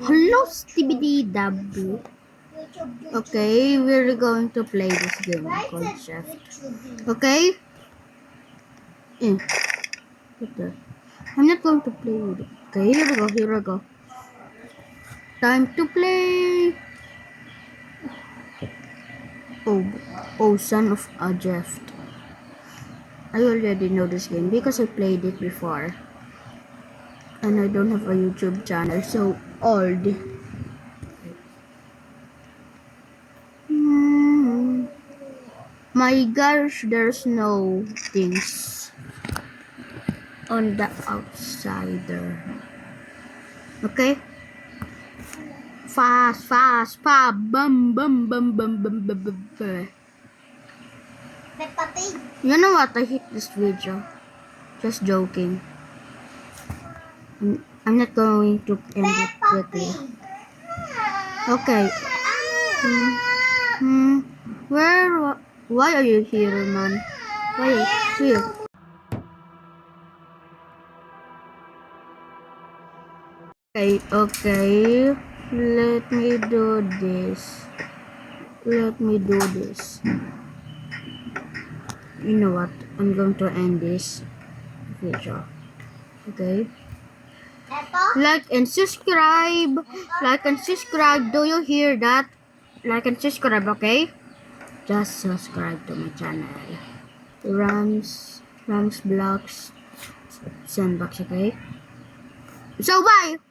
Hello, StBDW. Okay, we're going to play this game called Chef. Okay? What the? I'm not going to play with it. Okay, here we go. Time to play! Oh, son of a Jeff. I already know this game because I played it before. And I don't have a YouTube channel, so old. My gosh, there's no things on the outsider. Okay? Fast, bum. You know what? I hate this video. Just joking. I'm not going to end it quickly. Okay. Why are you here, man? Why are you here? Okay. Let me do this. You know what? I'm going to end this video. Okay. Like and subscribe. Do you hear that? Like and subscribe, okay? Just subscribe to my channel. Rams, Blocks, Sandbox, okay? So bye!